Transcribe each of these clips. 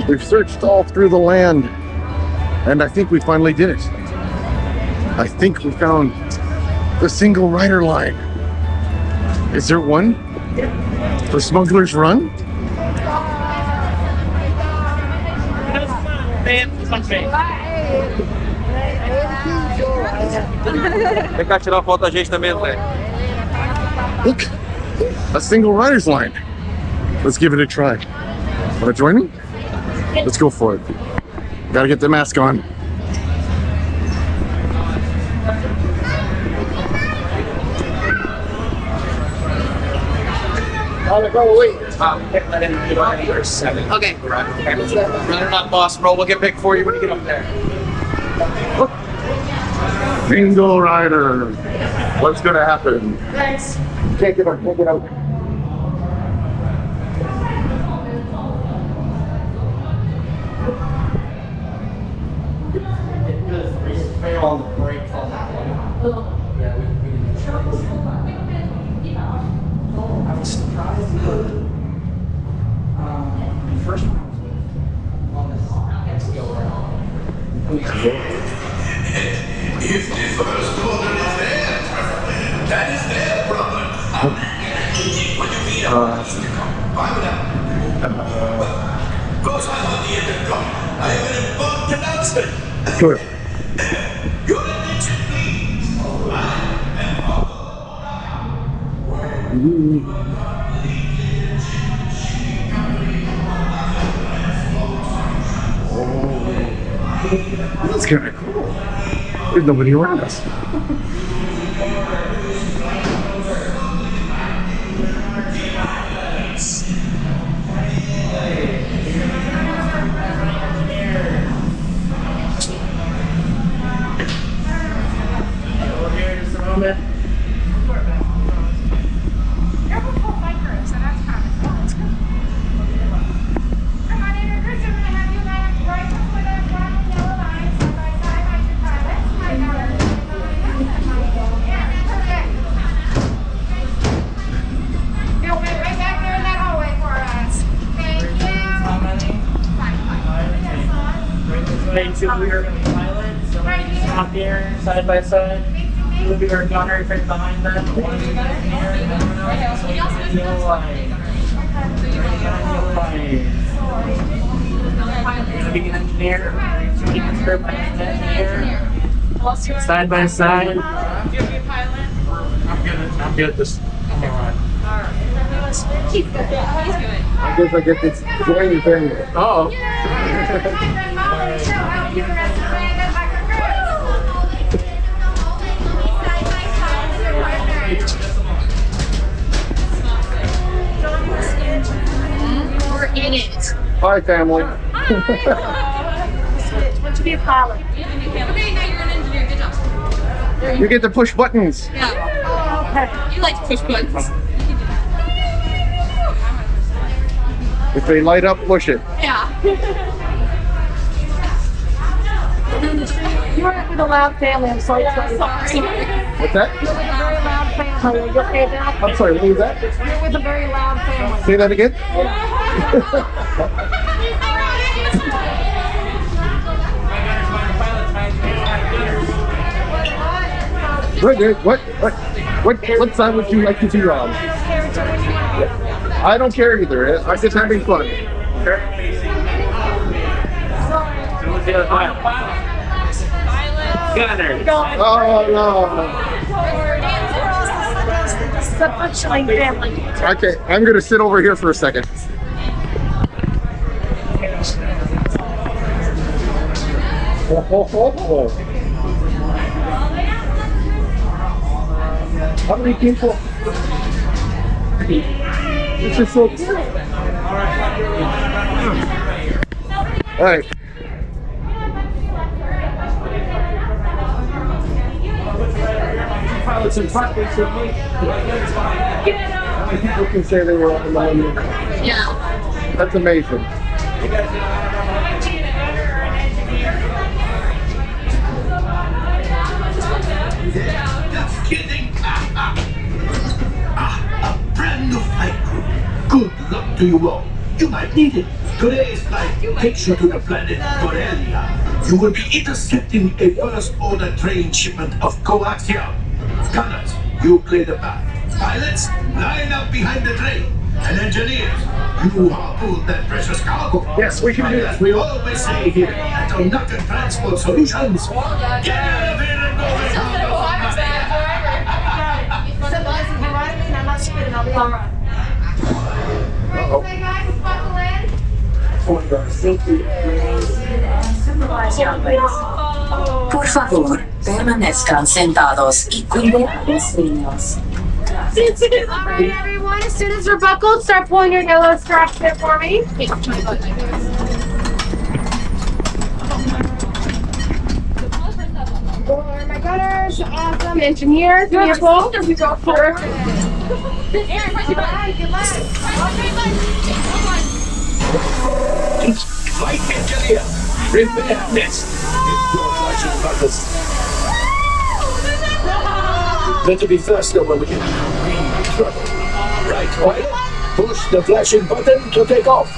We've searched all through the land, and I think we finally did it. I think we found the single rider line. Is there one for Smugglers Run? Vem cá tirar uma foto da gente também, André. Look, a single rider's line. Let's give it a try. Want to join me? Let's go for it. Gotta get the mask on. Okay. Runner not boss roll. We'll get picked for you when you get up there. Single rider. What's gonna happen? Thanks. Take it out. Take it out. On the brakes on that one. Yeah, we I was surprised because the first one was on this next go around. If the first order is there, that is their problem. What do you mean? Why would I? Go sign on the intercom. I have an important announcement. Good. Your attention, please. I am That's kind of cool. There's nobody around us. We are going to be pilots, so we're going to stop here side by side. We'll be our gunner right behind them. One of you guys here, everyone else. Yellow line. Yellow line. You're going to be an engineer. So you can start by an engineer. Side by side. Do you have to be a pilot? I'm good. Just come on. He's good. I guess I get this join your family. Oh. We're in it. Hi, family. Want to be a pilot? Okay, now you're an engineer. Good job. You get to push buttons. Yeah. Okay. You like to push buttons. If they light up, push it. Yeah. You're with a loud family. I'm sorry. Sorry. What's that? You're with a very loud family. Are you okay now? I'm sorry, what was that? You're with a very loud family. Say that again? What side would you like to be on? I don't care either. I'm just having fun. Gunner. Oh no. It's a butchering family. Okay, I'm gonna sit over here for a second. How many people? This is so cool. All right. It's in front, basically. How many people can say they were on the Millennium? Yeah. That's amazing. Just kidding. A brand new flight crew. Good luck to you all. You might need it. Today's flight takes you to the planet Borrelia. You will be intercepting a first-order train shipment of coaxium. Gunners, you play the back. Pilots, line up behind the train. And engineers, you harpoon that precious cargo. Yes, we can do that. As we always say here at Onaga Transport Solutions, get out of here and go with cargo. I'm not spitting, I'll be all right. For your safety, supervise your legs. Por favor, permanezcan sentados y cuiden a los niños. Alright, everyone, as soon as you're buckled, start pulling your yellow straps in for me. For my gunners, awesome engineers, beautiful. Perfect. Alright, good luck. Flight engineer, prepare this. Your flashing buttons. Better be faster when we get in real trouble. Right, pilot, push the flashing button to take off.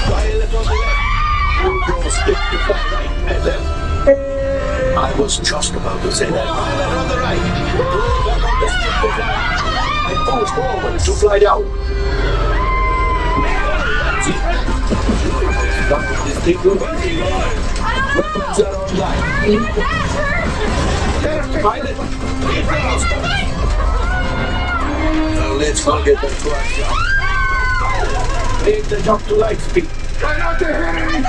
Pilot on the left, you go stick to fly right and left. I was just about to say that. Pilot on the right, pull back on the stick to fly and push forward to fly down. That's it. This thing will be weapons are online. Pilot, now let's go get back to our job. Make the jump to light speed. Try not to hit anything!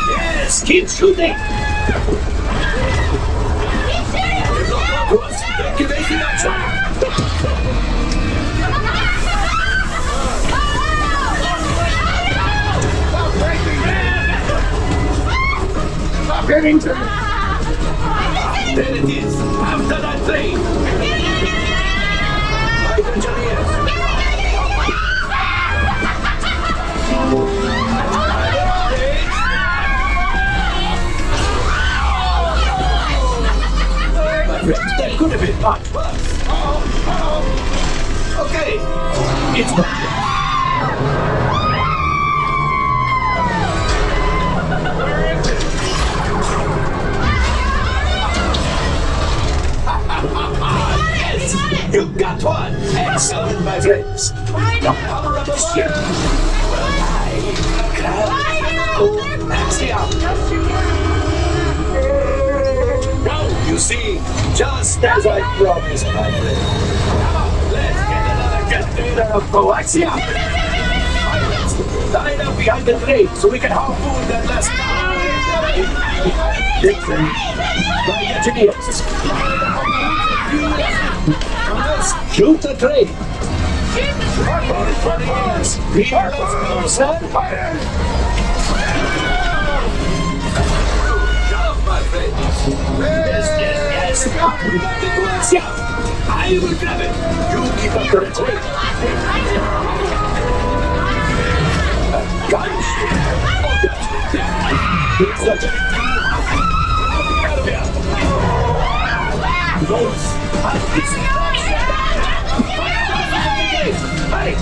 Yes, keep shooting. Activation action. Stop hitting them! There it is. After that train. Right engineers. That could have been much worse. Okay, it's not. Yes, you got one. Excellent, my friends. The power of the ship. Well, I grab axiom. You see, just as I promised, my friend. Come on, let's get another container of coaxium. Pirates, line up behind the train so we can harpoon that last Dixon, my engineers. Let's shoot the train. Pilots, my friends. Yes. We got the coaxium. I will grab it. You keep up the train. Guys. It's a train. Get out of here. Those. Hey.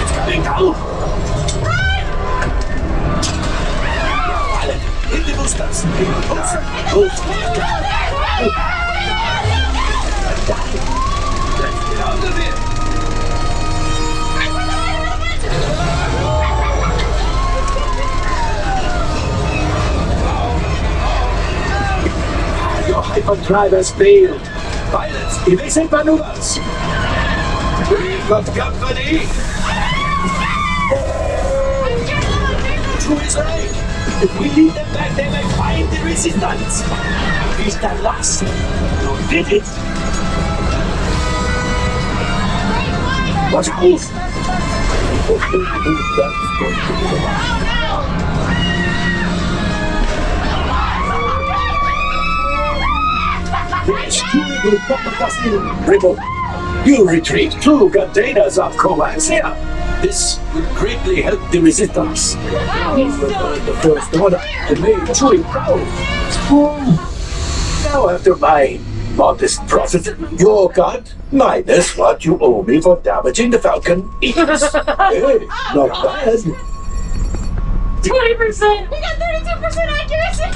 It's coming down. Hit the boosters. Let's get out of here. Your hyperdrive has failed. Pilots, evasive maneuvers. We've got company. True is right. If we lead them back, they may find the resistance. Is that last? You did it. Watch out! That's going to be the last. Yes, truly will pop us in. Ripple, you retrieve 2 containers of Coaxia. This will greatly help the resistance. These will burn the First Order and make Chewie proud. Now after my modest profit, your cut minus what you owe me for damaging the Falcon is, hey, not bad. 20%! We got 32% accuracy!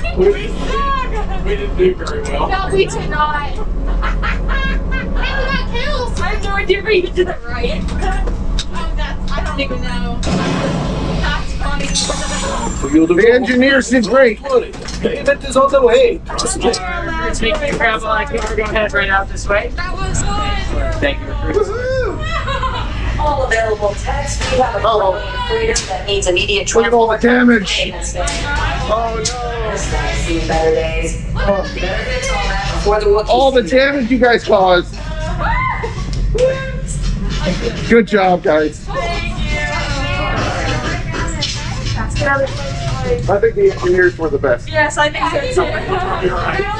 We didn't do very well. No, we did not. Hey, we got kills! I have no idea where you did that right. Oh, that's, I don't even know. That's funny. For you to The engineer seems great. Payment is on the way. Trust me. Let's make the travel like we're going to head right out this way. That was fun. Thank you for All available text. We have a growing freedom that needs immediate Look at all the damage. payments there. Oh This guy's seen better days. Better fix all that before the Wookiees. no. All the damage you guys caused. Good job, guys. I think the engineers were the best. Yes, I think so too.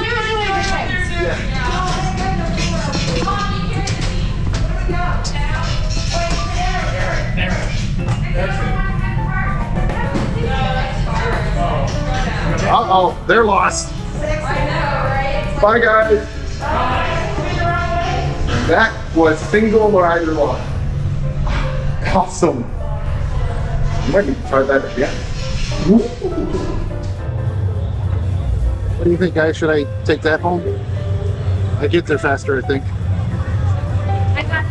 Uh-oh, they're lost. Bye, guys. That was single rider one. Awesome. I might need to try that again. What do you think, guys? Should I take that home? I get there faster, I think. I got